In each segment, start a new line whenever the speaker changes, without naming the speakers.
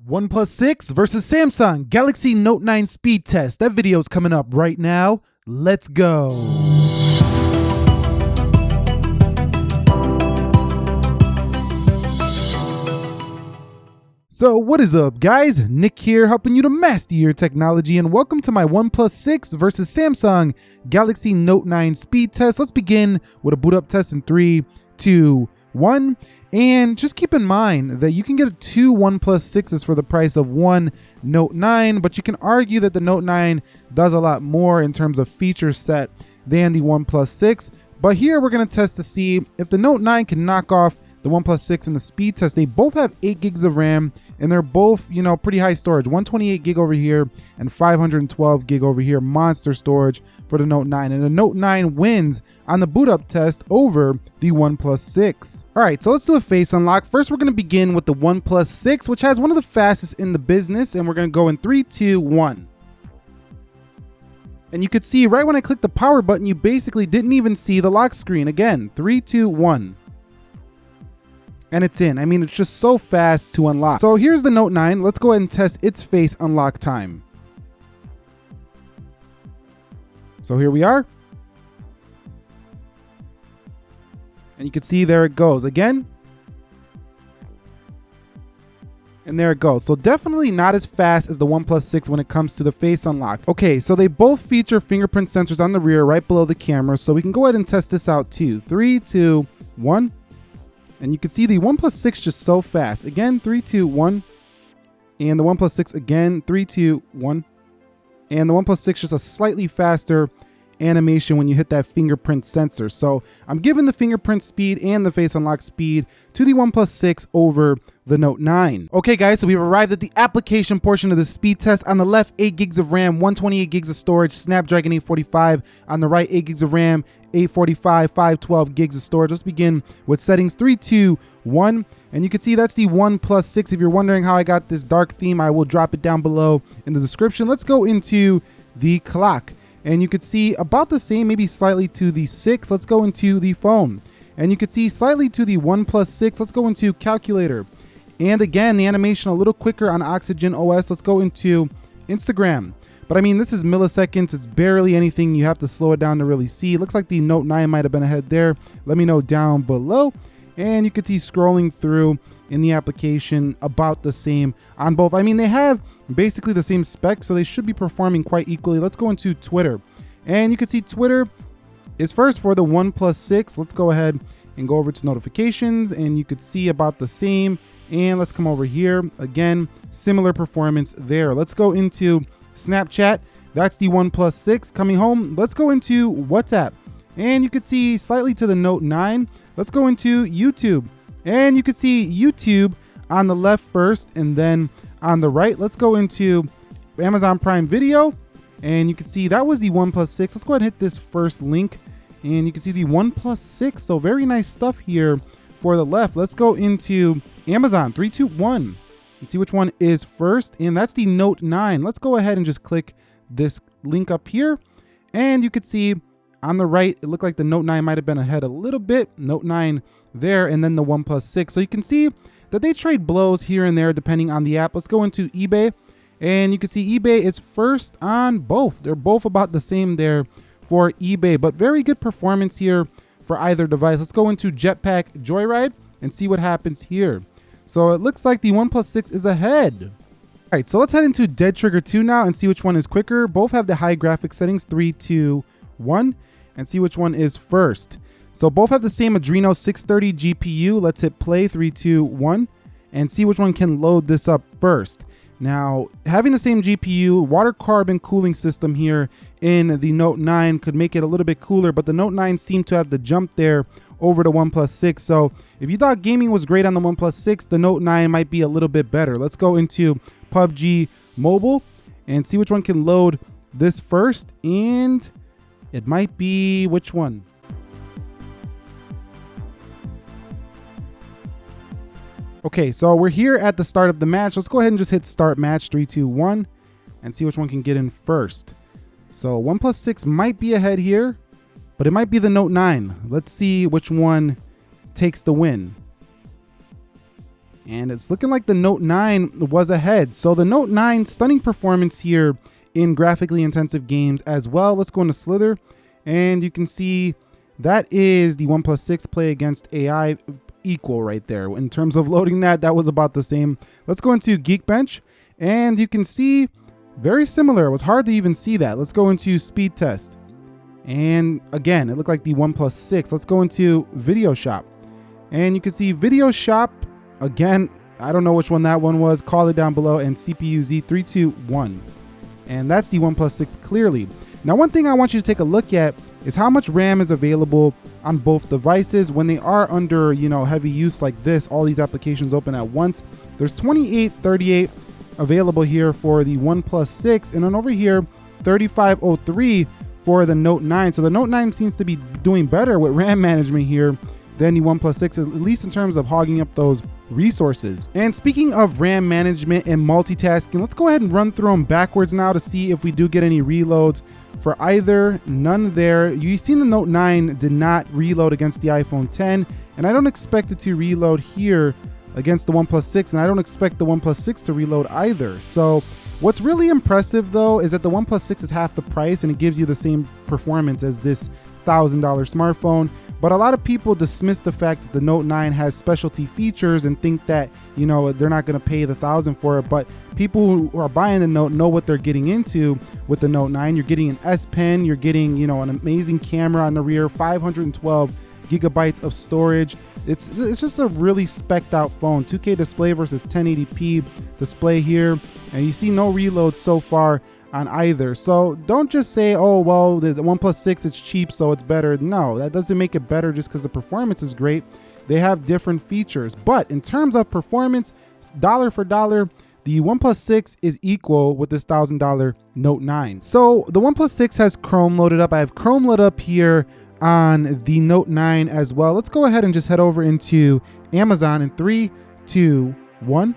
OnePlus 6 versus Samsung Galaxy Note 9 speed test. That video is coming up right now. Let's go. So what is up, guys? Nick here, helping you to master your technology, and welcome to my OnePlus 6 versus Samsung Galaxy Note 9 speed test. Let's begin with a boot up test in 3, 2, 1. And just keep in mind that you can get two OnePlus 6s for the price of one Note 9, but you can argue that the Note 9 does a lot more in terms of feature set than the OnePlus 6. But here we're going to test to see if the Note 9 can knock off the OnePlus 6 in the speed test. They both have 8 gigs of RAM, and they're both, pretty high storage. 128 gig over here and 512 gig over here. Monster storage for the Note 9. And the Note 9 wins on the boot up test over the OnePlus 6. All right, so let's do a face unlock. First, we're going to begin with the OnePlus 6, which has one of the fastest in the business. And we're going to go in 3, 2, 1. And you could see right when I clicked the power button, you basically didn't even see the lock screen. Again, 3, 2, 1. And it's in. I mean, it's just so fast to unlock. So here's the Note 9. Let's go ahead and test its face unlock time. So here we are. And you can see there it goes again. And there it goes. So definitely not as fast as the OnePlus 6 when it comes to the face unlock. Okay, so they both feature fingerprint sensors on the rear right below the camera. So we can go ahead and test this out too. 3, 2, 1. And you can see the OnePlus 6 just so fast. Again, 3, 2, 1. And the OnePlus 6 again, 3, 2, 1. And the OnePlus 6 just a slightly faster animation when you hit that fingerprint sensor. So I'm giving the fingerprint speed and the face unlock speed to the OnePlus 6 over the Note 9. Okay guys, so we've arrived at the application portion of the speed test. On the left, 8 gigs of RAM, 128 gigs of storage, Snapdragon 845. On the right, 8 gigs of RAM, 845, 512 gigs of storage. Let's begin with settings. 3, 2, 1. And you can see that's the OnePlus 6. If you're wondering how I got this dark theme, I will drop it down below in the description. Let's go into the clock. And you could see about the same, maybe slightly to the 6. Let's go into the phone. And you could see slightly to the OnePlus 6. Let's go into calculator. And again, the animation a little quicker on Oxygen OS. Let's go into Instagram. But I mean, this is milliseconds. It's barely anything. You have to slow it down to really see. It looks like the Note 9 might have been ahead there. Let me know down below. And you can see scrolling through in the application about the same on both. I mean, they have basically the same specs, so they should be performing quite equally. Let's go into Twitter. And you can see Twitter is first for the OnePlus 6. Let's go ahead and go over to notifications, and you could see about the same. And let's come over here. Again, similar performance there. Let's go into Snapchat. That's the OnePlus 6 coming home. Let's go into WhatsApp. And you could see slightly to the Note 9. Let's go into YouTube. And you could see YouTube on the left first and then on the right. Let's go into Amazon Prime Video. And you can see that was the OnePlus 6. Let's go ahead and hit this first link. And you can see the OnePlus 6. So very nice stuff here for the left. Let's go into Amazon. 3, 2, 1. And see which one is first. And that's the Note 9. Let's go ahead and just click this link up here. And you could see on the right, it looked like the Note 9 might have been ahead a little bit. Note 9 there, and then the OnePlus 6. So you can see that they trade blows here and there depending on the app. Let's go into eBay. And you can see eBay is first on both. They're both about the same there for eBay, but very good performance here for either device. Let's go into Jetpack Joyride and see what happens here. So it looks like the OnePlus 6 is ahead. All right, so let's head into Dead Trigger 2 now and see which one is quicker. Both have the high graphic settings, 3, 2, 1, and see which one is first. So both have the same Adreno 630 GPU. Let's hit play, 3, 2, 1, and see which one can load this up first. Now, having the same GPU, water carbon cooling system here in the Note 9 could make it a little bit cooler, but the Note 9 seemed to have the jump there over the OnePlus 6. So if you thought gaming was great on the OnePlus 6, the Note 9 might be a little bit better. Let's go into PUBG Mobile and see which one can load this first. And it might be which one? Okay, so we're here at the start of the match. Let's go ahead and just hit start match, 3, 2, 1, and see which one can get in first. So OnePlus 6 might be ahead here, but it might be the Note 9. Let's see which one takes the win. And it's looking like the Note 9 was ahead. So the Note 9, stunning performance here in graphically intensive games as well. Let's go into Slither, and you can see that is the OnePlus 6 Play against AI equal right there. In terms of loading that was about the same. Let's go into Geekbench, and you can see very similar. It was hard to even see that. Let's go into Speed Test. And again, it looked like the OnePlus 6. Let's go into Video Shop, and you can see Video Shop again. I don't know which one that one was. Call it down below. And CPU Z321. And that's the OnePlus 6 clearly. Now, one thing I want you to take a look at is how much RAM is available on both devices when they are under, heavy use like this. All these applications open at once. There's 28, 38 available here for the OnePlus 6, and then over here 3503 for the Note 9. So the Note 9 seems to be doing better with RAM management here than the OnePlus 6, at least in terms of hogging up those resources. And speaking of RAM management and multitasking, let's go ahead and run through them backwards now to see if we do get any reloads for either. None there. You've seen the Note 9 did not reload against the iPhone 10, and I don't expect it to reload here against the OnePlus 6, and I don't expect the OnePlus 6 to reload either. So what's really impressive though is that the OnePlus 6 is half the price and it gives you the same performance as this $1,000 smartphone. But a lot of people dismiss the fact that the Note 9 has specialty features and think that, they're not going to pay the $1,000 for it. But people who are buying the Note know what they're getting into with the Note 9. You're getting an S Pen, you're getting, an amazing camera on the rear, 512 gigabytes of storage. It's just a really spec'd out phone. 2K display versus 1080p display here. And you see no reloads so far on either. So don't just say, oh, well, the OnePlus 6, it's cheap, so it's better. No, that doesn't make it better just because the performance is great. They have different features. But in terms of performance, dollar for dollar, the OnePlus 6 is equal with this $1,000 Note 9. So the OnePlus 6 has Chrome loaded up. I have Chrome loaded up here on the Note 9 as well. Let's go ahead and just head over into Amazon in 3, 2, 1.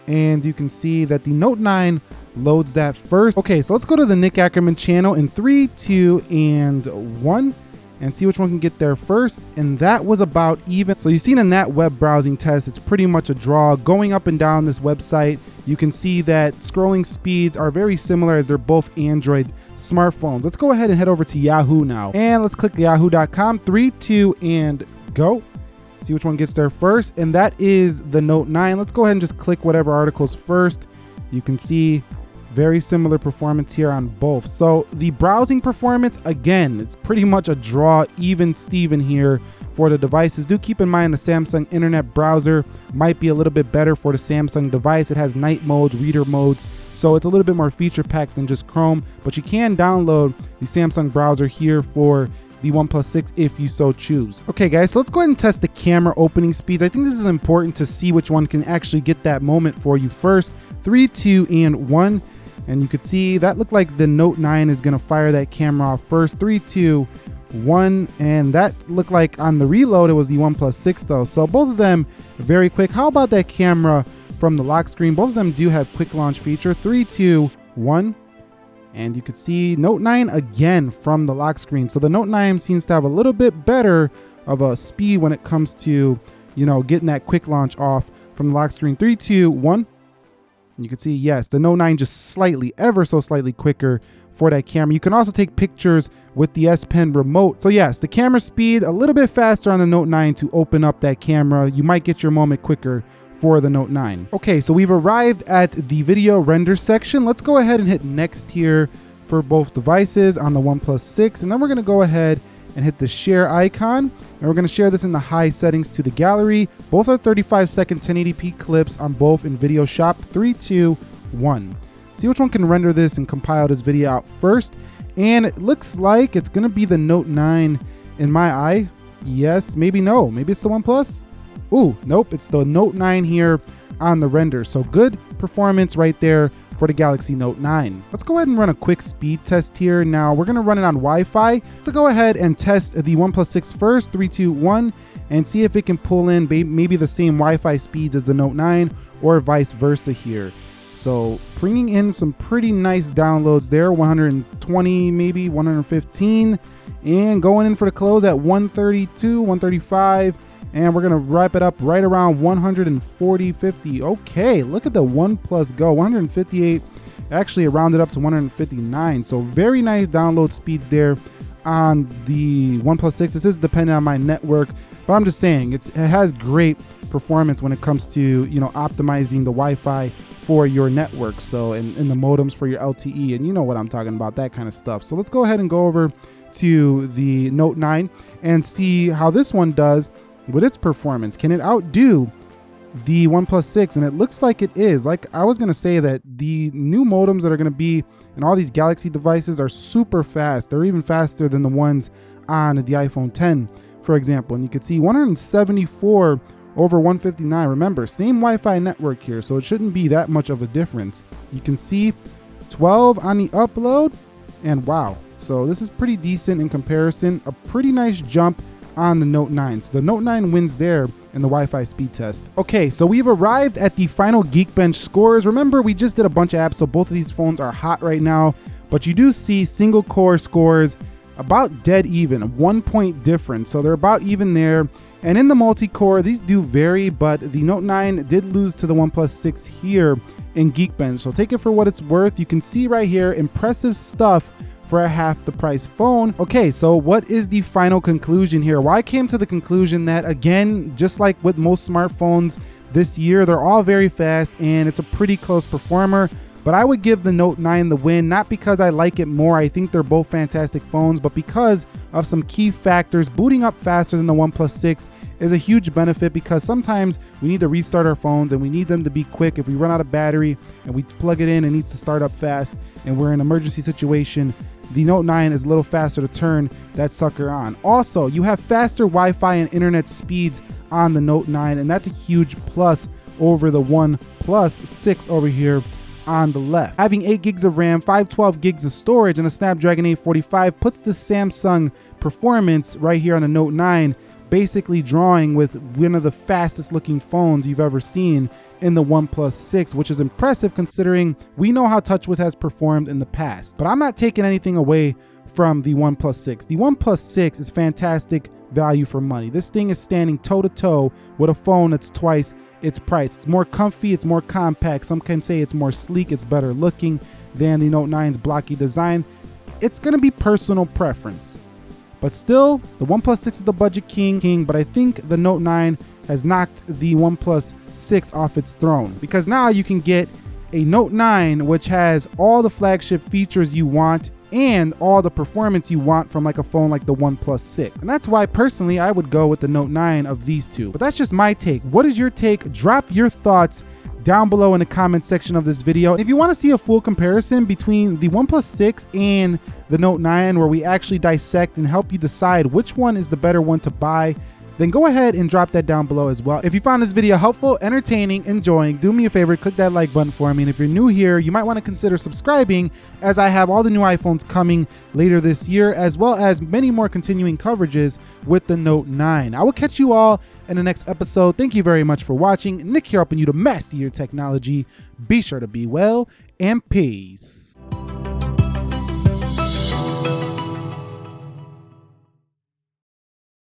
And you can see that the Note 9 loads that first. Okay, so let's go to the Nick Ackerman channel in 3, 2, and 1 and see which one can get there first. And that was about even. So you've seen in that web browsing test, it's pretty much a draw. Going up and down this website, you can see that scrolling speeds are very similar as they're both Android smartphones. Let's go ahead and head over to Yahoo now. And let's click yahoo.com, 3, 2, and go. See which one gets there first, and that is the Note 9. Let's go ahead and just click whatever articles first. You can see very similar performance here on both. So the browsing performance, again, it's pretty much a draw, even Steven here for the devices. Do keep in mind the Samsung internet browser might be a little bit better for the Samsung device. It has night modes, reader modes, so it's a little bit more feature packed than just Chrome, but you can download the Samsung browser here for the OnePlus 6 if you so choose. Okay guys, so let's go ahead and test the camera opening speeds. I think this is important to see which one can actually get that moment for you first. 3, 2, and 1. And you could see that looked like the Note 9 is gonna fire that camera off first. 3, 2, 1. And that looked like on the reload, it was the OnePlus 6 though. So both of them very quick. How about that camera from the lock screen? Both of them do have quick launch feature. 3, 2, 1. And you could see Note 9 again from the lock screen. So the Note 9 seems to have a little bit better of a speed when it comes to, getting that quick launch off from the lock screen. 3, 2, 1. And you can see, yes, the Note 9 just slightly, ever so slightly quicker for that camera. You can also take pictures with the S Pen remote. So yes, the camera speed a little bit faster on the Note 9 to open up that camera. You might get your moment quicker for the Note 9. Okay, so we've arrived at the video render section. Let's go ahead and hit next here for both devices on the OnePlus 6. And then we're gonna go ahead and hit the share icon. And we're gonna share this in the high settings to the gallery. Both are 35-second 1080p clips on both in Video Shop. 3, 2, 1. See which one can render this and compile this video out first. And it looks like it's gonna be the Note 9 in my eye. Yes, maybe no, maybe it's the OnePlus. Ooh, nope, it's the Note 9 here on the render. So good performance right there for the Galaxy Note 9. Let's go ahead and run a quick speed test here. Now we're gonna run it on Wi-Fi. So go ahead and test the OnePlus 6 first, 3, 2, 1, and see if it can pull in maybe the same Wi-Fi speeds as the Note 9 or vice versa here. So bringing in some pretty nice downloads there, 120, maybe 115, and going in for the close at 132, 135, And we're gonna wrap it up right around 140, 50. Okay, look at the OnePlus Go, 158. Actually, it rounded up to 159. So very nice download speeds there on the OnePlus 6. This is dependent on my network, but I'm just saying it has great performance when it comes to, you know, optimizing the Wi-Fi for your network. So and the modems for your LTE, and you know what I'm talking about, that kind of stuff. So let's go ahead and go over to the Note 9 and see how this one does with its performance. Can it outdo the OnePlus 6? And it looks like it is. Like I was gonna say that the new modems that are gonna be in all these Galaxy devices are super fast. They're even faster than the ones on the iPhone 10, for example. And you can see 174 over 159. Remember, same Wi-Fi network here, so it shouldn't be that much of a difference. You can see 12 on the upload, and wow. So this is pretty decent in comparison. A pretty nice jump on the Note 9. So the Note 9 wins there in the Wi-Fi speed test. Okay, so we've arrived at the final Geekbench scores. Remember, we just did a bunch of apps, so both of these phones are hot right now, but you do see single core scores about dead even, 1 point difference. So they're about even there. And in the multi-core, these do vary, but the Note 9 did lose to the OnePlus 6 here in Geekbench. So take it for what it's worth. You can see right here, impressive stuff for a half the price phone. Okay, so what is the final conclusion here? Well, I came to the conclusion that, again, just like with most smartphones this year, they're all very fast and it's a pretty close performer. But I would give the Note 9 the win, not because I like it more. I think they're both fantastic phones, but because of some key factors. Booting up faster than the OnePlus 6 is a huge benefit, because sometimes we need to restart our phones and we need them to be quick. If we run out of battery and we plug it in, it needs to start up fast and we're in an emergency situation, the Note 9 is a little faster to turn that sucker on. Also, you have faster Wi-Fi and internet speeds on the Note 9, and that's a huge plus over the OnePlus 6 over here on the left. Having 8 gigs of RAM, 512 gigs of storage, and a Snapdragon 845 puts the Samsung performance right here on the Note 9 basically drawing with one of the fastest looking phones you've ever seen in the OnePlus 6, which is impressive considering we know how TouchWiz has performed in the past. But I'm not taking anything away from the OnePlus 6. The OnePlus 6 is fantastic value for money. This thing is standing toe-to-toe with a phone that's twice its price. It's more comfy, it's more compact. Some can say it's more sleek, it's better looking than the Note 9's blocky design. It's gonna be personal preference. But still, the OnePlus 6 is the budget king, but I think the Note 9 has knocked the OnePlus 6 off its throne, because now you can get a Note 9 which has all the flagship features you want and all the performance you want from like a phone like the OnePlus 6. And that's why personally I would go with the Note 9 of these two. But that's just my take. What is your take? Drop your thoughts down below in the comment section of this video. And if you want to see a full comparison between the OnePlus 6 and the Note 9, where we actually dissect and help you decide which one is the better one to buy, then go ahead and drop that down below as well. If you found this video helpful, entertaining, enjoying, do me a favor, click that like button for me. And if you're new here, you might want to consider subscribing, as I have all the new iPhones coming later this year, as well as many more continuing coverages with the Note 9. I will catch you all in the next episode. Thank you very much for watching. Nick here, helping you to master your technology. Be sure to be well, and peace.